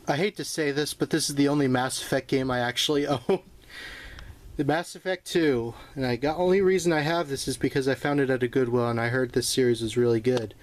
I hate to say this, but this is the only Mass Effect game I actually own. The Mass Effect 2, and only reason I have this is because I found it at a Goodwill and I heard this series was really good.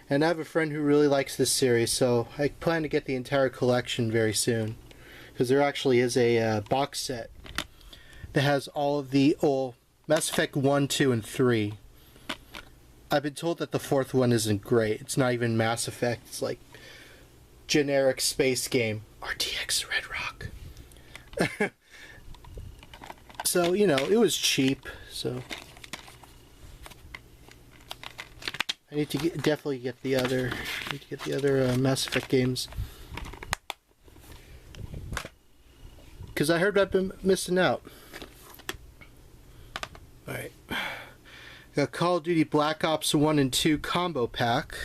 And I have a friend who really likes this series, so I plan to get the entire collection very soon. Because there actually is a box set that has all of the old Mass Effect 1, 2, and 3. I've been told that the fourth one isn't great. It's not even Mass Effect. It's like generic space game. RTX Red Rock. So, you know, it was cheap, so I need to definitely get the other Mass Effect games. Because I heard I've been missing out. Alright. Got Call of Duty Black Ops 1 and 2 combo pack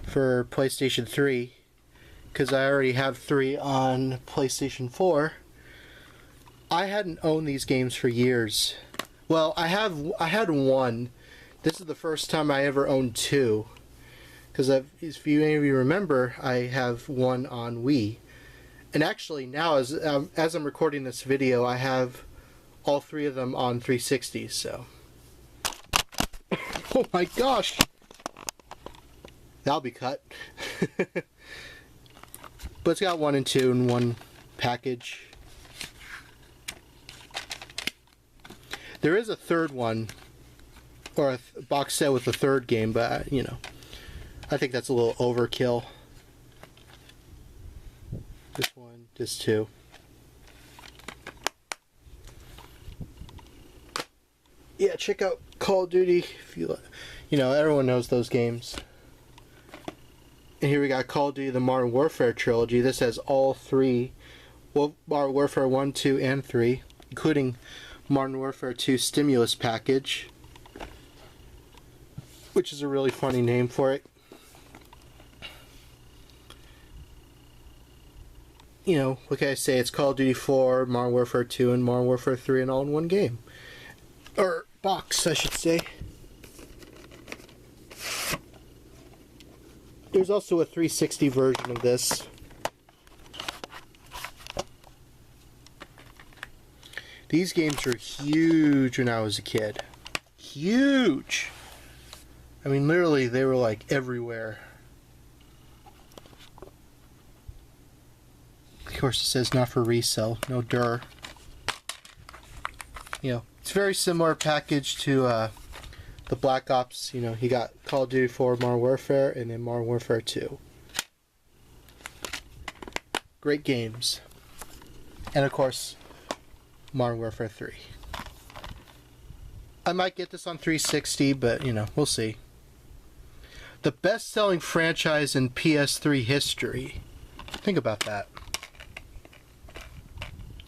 for PlayStation 3. Because I already have 3 on PlayStation 4. I hadn't owned these games for years. Well, I had 1. This is the first time I ever owned 2. Because if you any of you remember, I have 1 on Wii. And actually now, as I'm recording this video, I have all 3 of them on 360, so. Oh my gosh! That'll be cut. But it's got 1 and 2 in one package. There is a third one, or a box set with a third game, but, you know, I think that's a little overkill. This one, this 2. Yeah, check out Call of Duty if you know, everyone knows those games. And here we got Call of Duty the Modern Warfare trilogy. This has all 3, well, Modern Warfare 1, 2, and 3, including Modern Warfare 2 Stimulus Package, which is a really funny name for it. You know, what can I say? It's Call of Duty 4, Modern Warfare 2, and Modern Warfare 3 and all in one game. Or box, I should say. There's also a 360 version of this. These games were huge when I was a kid. Huge! I mean, literally, they were like everywhere. Of course, it says not for resale. No dur. You know, it's very similar package to the Black Ops. You know, you got Call of Duty 4 Modern Warfare and then Modern Warfare 2. Great games. And of course, Modern Warfare 3. I might get this on 360, but, you know, we'll see. The best-selling franchise in PS3 history. Think about that.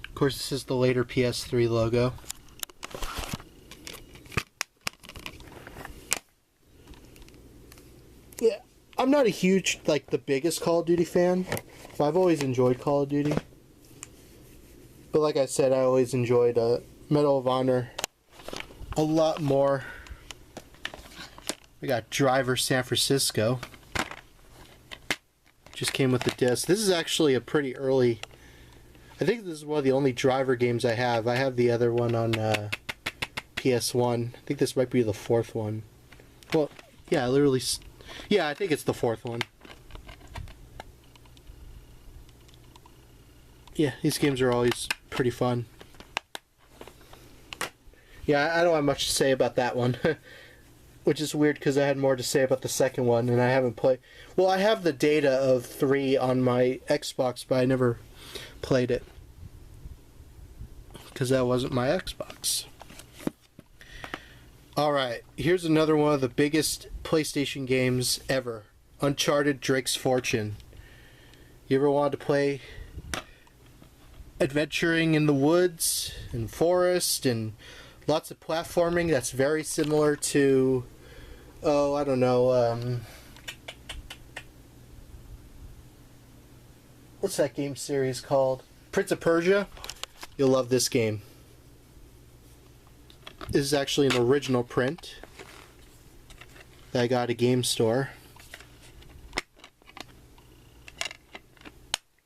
Of course, this is the later PS3 logo. Yeah, I'm not a huge, like, the biggest Call of Duty fan, but I've always enjoyed Call of Duty. But like I said, I always enjoyed Medal of Honor a lot more. We got Driver San Francisco. Just came with the disc. This is actually a pretty early... I think this is one of the only Driver games I have. I have the other one on PS1. I think this might be the 4th one. Well, yeah, literally... Yeah, I think it's the 4th one. Yeah, these games are always pretty fun. Yeah, I don't have much to say about that one. Which is weird because I had more to say about the second one and I haven't played... Well, I have the data of 3 on my Xbox, but I never played it. Because that wasn't my Xbox. Alright, here's another one of the biggest PlayStation games ever. Uncharted Drake's Fortune. You ever wanted to play adventuring in the woods and forest and lots of platforming that's very similar to, oh, I don't know, what's that game series called? Prince of Persia? You'll love this game. This is actually an original print that I got at a game store.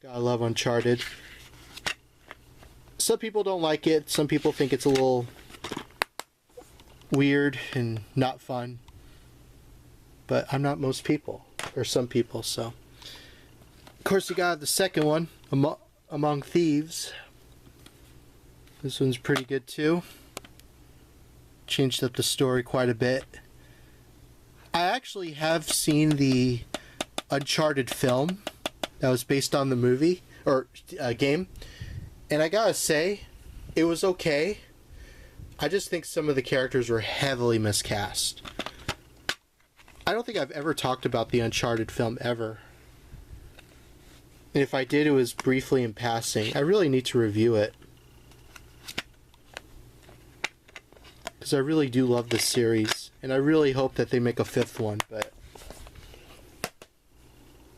I love Uncharted. Some people don't like it. Some people think it's a little weird and not fun. But I'm not most people, or some people, so. Of course, you got the second one, Among Thieves. This one's pretty good too. Changed up the story quite a bit. I actually have seen the Uncharted film that was based on the movie, or game. And I gotta say, it was okay. I just think some of the characters were heavily miscast. I don't think I've ever talked about the Uncharted film ever. And if I did, it was briefly in passing. I really need to review it. Because I really do love this series. And I really hope that they make a fifth one, but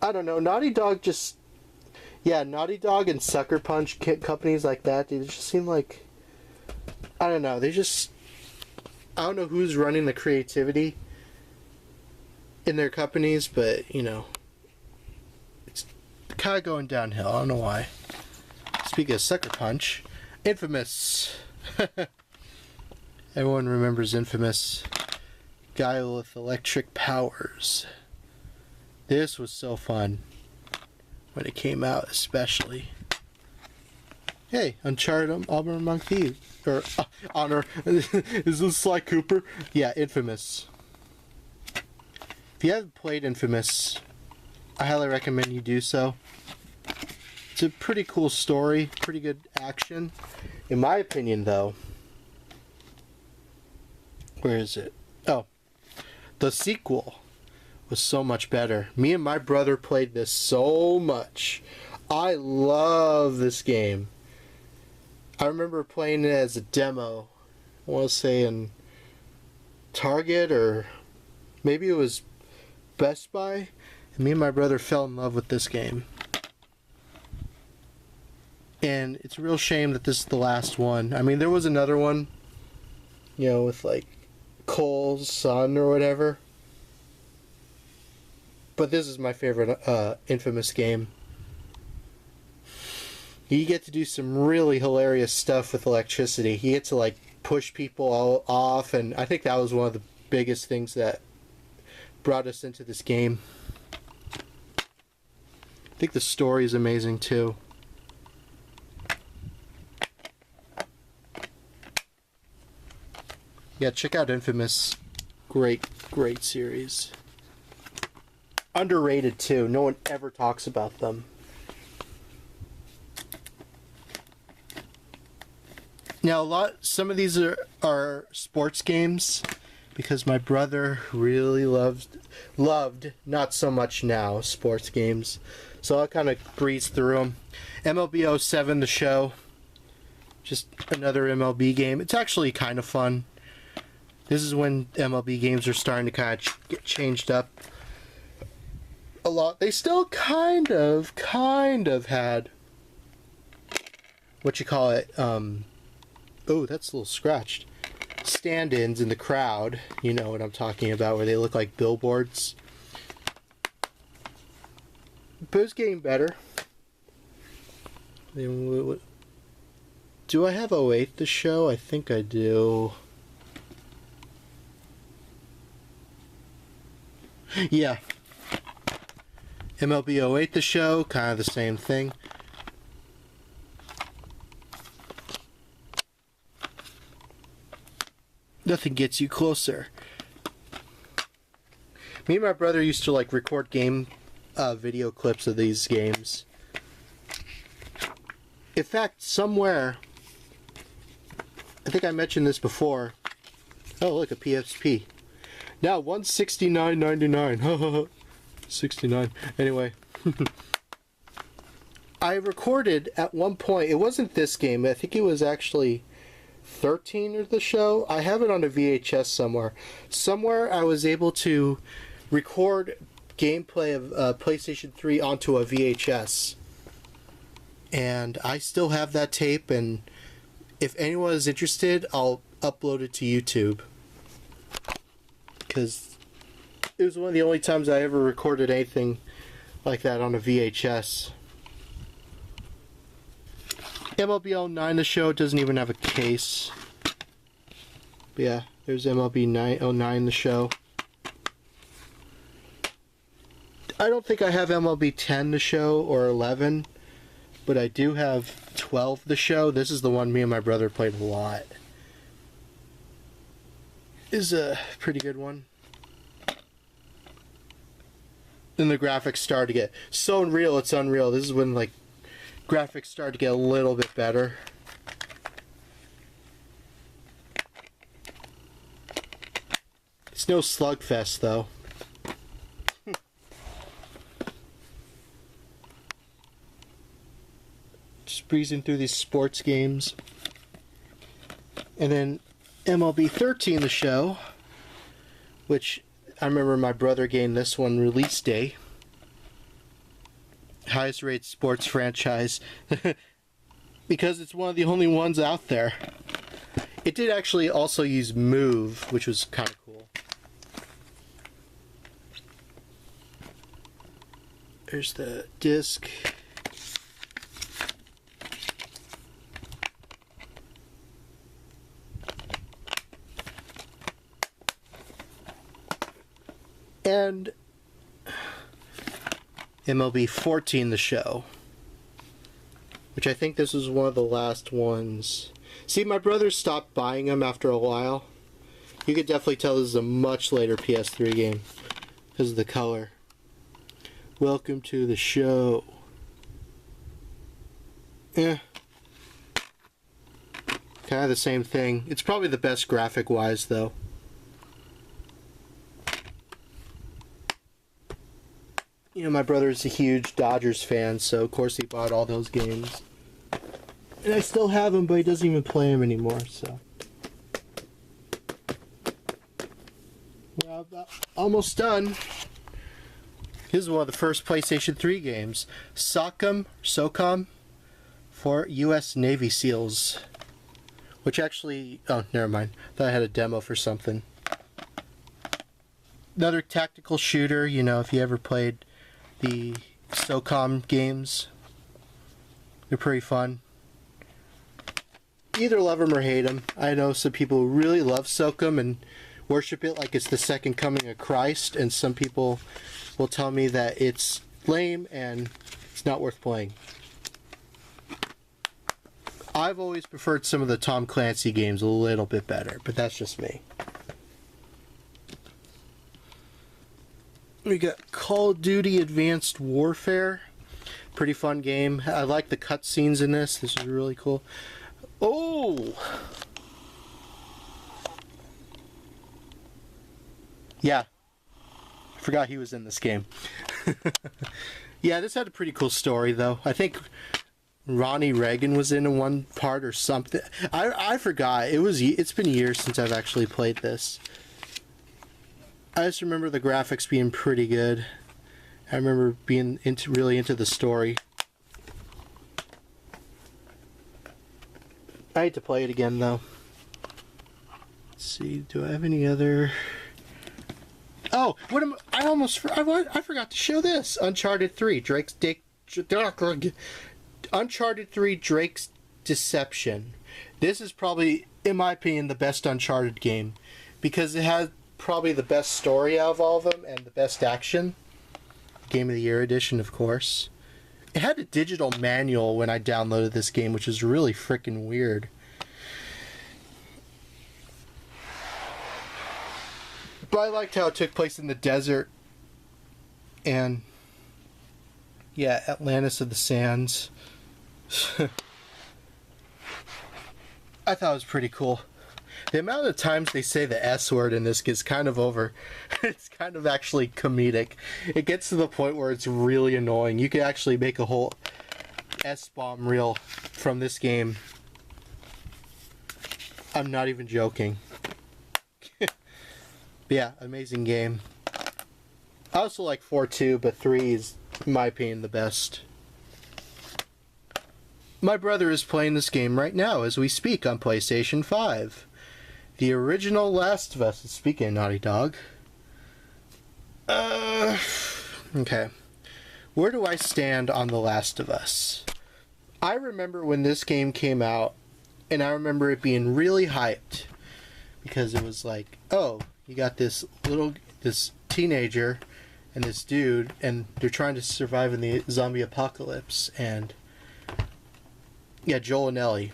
I don't know. Naughty Dog just... Yeah, Naughty Dog and Sucker Punch companies like that, they just seem like... I don't know. They just... I don't know who's running the creativity in their companies, but, you know, it's kind of going downhill. I don't know why. Speaking of Sucker Punch, Infamous. Everyone remembers Infamous. Guy with electric powers. This was so fun when it came out, especially. Hey, Uncharted, Honor Among Thieves. Or, Honor. Is this Sly Cooper? Yeah, Infamous. If you haven't played Infamous, I highly recommend you do so. It's a pretty cool story, pretty good action. In my opinion, though, where is it? Oh, the sequel was so much better. Me and my brother played this so much. I love this game. I remember playing it as a demo. I want to say in Target, or maybe it was Best Buy. And me and my brother fell in love with this game. And it's a real shame that this is the last one. I mean, there was another one, you know, with like Cole's son or whatever. But this is my favorite Infamous game. You get to do some really hilarious stuff with electricity. You get to like push people all off, and I think that was one of the biggest things that brought us into this game. I think the story is amazing too. Yeah, check out Infamous. Great, great series. Underrated too. No one ever talks about them. Now, some of these are sports games, because my brother really loved, not so much now, sports games. So I'll kind of breeze through them. MLB 07, the show. Just another MLB game. It's actually kind of fun. This is when MLB games are starting to kind of get changed up a lot. They still kind of had, what you call it, oh, that's a little scratched. Stand-ins in the crowd. You know what I'm talking about, where they look like billboards. But it's getting better. Do I have 08 the show? I think I do. Yeah. MLB 08 the show, kind of the same thing. Nothing gets you closer. Me and my brother used to like record game video clips of these games. In fact, somewhere, I think I mentioned this before. Oh, look, a PSP. Now $169.99. 69. Anyway. I recorded at one point, it wasn't this game, I think it was actually 13 of the show. I have it on a VHS somewhere. Somewhere I was able to record gameplay of PlayStation 3 onto a VHS. And I still have that tape, and if anyone is interested, I'll upload it to YouTube. Because it was one of the only times I ever recorded anything like that on a VHS. MLB 09, the show, doesn't even have a case. But yeah, there's MLB 09, the show. I don't think I have MLB 10, the show, or 11. But I do have 12, the show. This is the one me and my brother played a lot. Is a pretty good one. Then the graphics started to get so unreal, it's unreal. This is when, like, graphics started to get a little bit better. It's no slugfest, though. Just breezing through these sports games. And then MLB 13, the show, which I remember my brother gained this one release day. Highest rated sports franchise. Because it's one of the only ones out there. It did actually also use Move, which was kind of cool. There's the disc. And MLB 14, the show, which I think this was one of the last ones. See, my brother stopped buying them after a while. You could definitely tell this is a much later PS3 game because of the color. Welcome to the show. Kind of the same thing. It's probably the best graphic-wise, though. You know, my brother's a huge Dodgers fan, so of course he bought all those games. And I still have them, but he doesn't even play them anymore, so. Well, about almost done. This is one of the first PlayStation 3 games. SOCOM for U.S. Navy SEALs. Which actually... oh, never mind. Thought I had a demo for something. Another tactical shooter, you know, if you ever played the SOCOM games. They're pretty fun. Either love them or hate them. I know some people who really love SOCOM and worship it like it's the second coming of Christ, and some people will tell me that it's lame and it's not worth playing. I've always preferred some of the Tom Clancy games a little bit better, but that's just me. We got Call of Duty Advanced Warfare. Pretty fun game. I like the cutscenes in this. This is really cool. Oh! Yeah. I forgot he was in this game. Yeah, this had a pretty cool story, though. I think Ronnie Reagan was in one part or something. I forgot. It's been years since I've actually played this. I just remember the graphics being pretty good. I remember being really into the story. I hate to play it again, though. Let's see, do I have any other... oh, I forgot to show this. Uncharted 3, Uncharted 3, Drake's Deception. This is probably, in my opinion, the best Uncharted game. Because it has probably the best story out of all of them and the best action. Game of the Year edition, of course. It had a digital manual when I downloaded this game, which is really freaking weird. But I liked how it took place in the desert. And yeah, Atlantis of the Sands. I thought it was pretty cool. The amount of times they say the S word in this gets kind of over. It's kind of actually comedic. It gets to the point where it's really annoying. You could actually make a whole S-bomb reel from this game. I'm not even joking. But yeah, amazing game. I also like 4 too, but 3 is, in my opinion, the best. My brother is playing this game right now as we speak on PlayStation 5. The original Last of Us. Speaking of Naughty Dog. Okay. Where do I stand on The Last of Us? I remember when this game came out, and I remember it being really hyped because it was like, oh, you got this teenager and this dude, and they're trying to survive in the zombie apocalypse, and yeah, Joel and Ellie.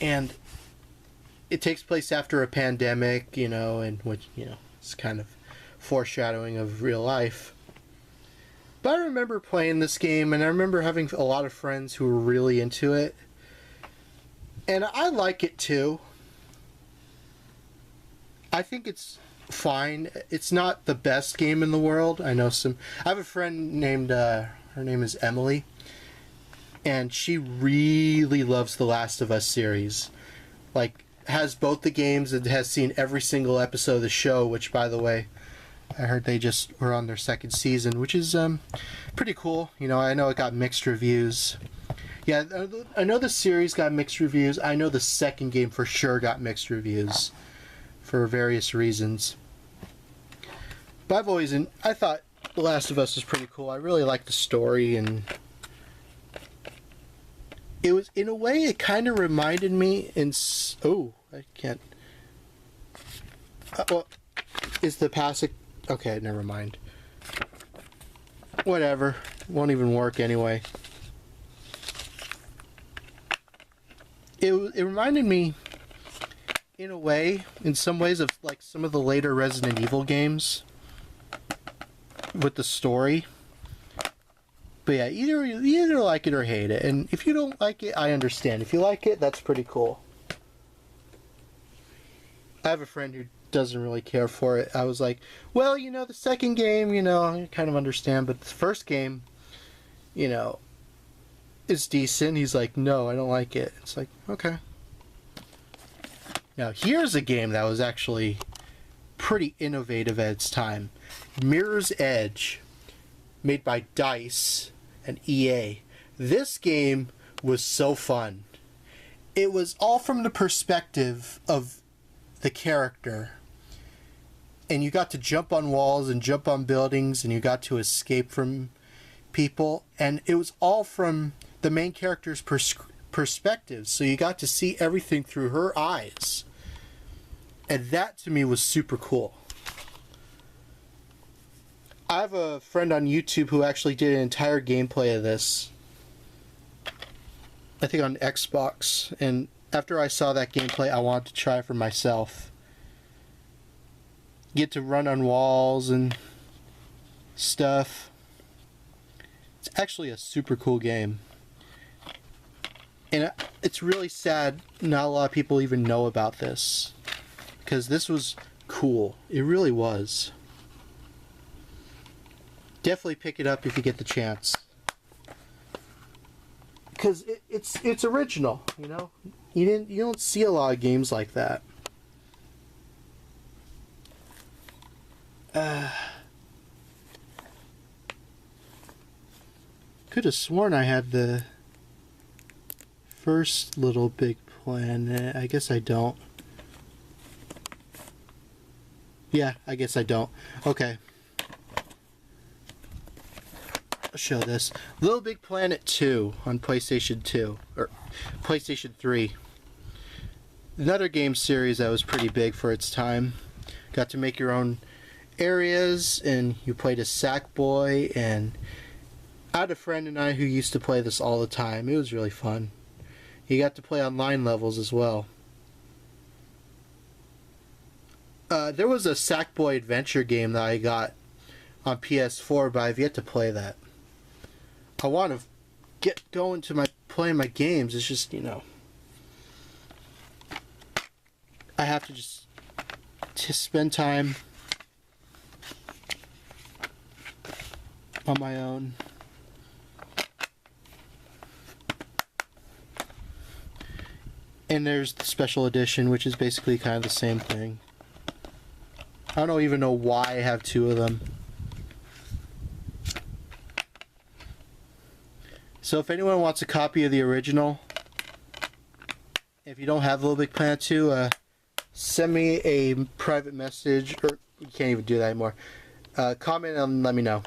And it takes place after a pandemic, and which, it's kind of foreshadowing of real life. But I remember playing this game, and I remember having a lot of friends who were really into it. And I like it too. I think it's fine. It's not the best game in the world. I have a friend named, her name is Emily, and she really loves the Last of Us series. Like, has both the games and has seen every single episode of the show, which, by the way, I heard they just were on their second season, which is pretty cool. I know it got mixed reviews. Yeah, I know the series got mixed reviews. I know the second game for sure got mixed reviews for various reasons. But I thought The Last of Us was pretty cool. I really liked the story, and it was, in a way, it kind of reminded me oh, I can't. Well, is the passage... Okay, never mind. Whatever. Won't even work anyway. It reminded me, in a way, in some ways, of like some of the later Resident Evil games with the story. But yeah, either like it or hate it. And if you don't like it, I understand. If you like it, that's pretty cool. I have a friend who doesn't really care for it. I was like, well, the second game, I kind of understand, but the first game, is decent. He's like, no, I don't like it. It's like, okay. Now, here's a game that was actually pretty innovative at its time. Mirror's Edge, made by DICE and EA. This game was so fun. It was all from the perspective of the character. And you got to jump on walls and jump on buildings, and you got to escape from people. And it was all from the main character's perspective. So you got to see everything through her eyes. And that, to me, was super cool. I have a friend on YouTube who actually did an entire gameplay of this. I think on Xbox. And after I saw that gameplay, I wanted to try it for myself. Get to run on walls and stuff. It's actually a super cool game. And it's really sad not a lot of people even know about this. Because this was cool. It really was. Definitely pick it up if you get the chance. Because it's original, You don't see a lot of games like that. Could have sworn I had the first Little Big Planet. I guess I don't. Yeah, I guess I don't. Okay. I'll show this. Little Big Planet 2 on PlayStation 2. Or PlayStation 3. Another game series that was pretty big for its time. Got to make your own areas, and you played as Sackboy, and I had a friend and I who used to play this all the time. It was really fun. You got to play online levels as well. There was a Sackboy adventure game that I got on PS4, but I've yet to play that. I want to get going to playing my games. It's just, I have to just spend time on my own. And there's the special edition, which is basically kind of the same thing. I don't even know why I have two of them. So if anyone wants a copy of the original, if you don't have Little Big Planet 2, send me a private message, or you can't even do that anymore. Comment and let me know.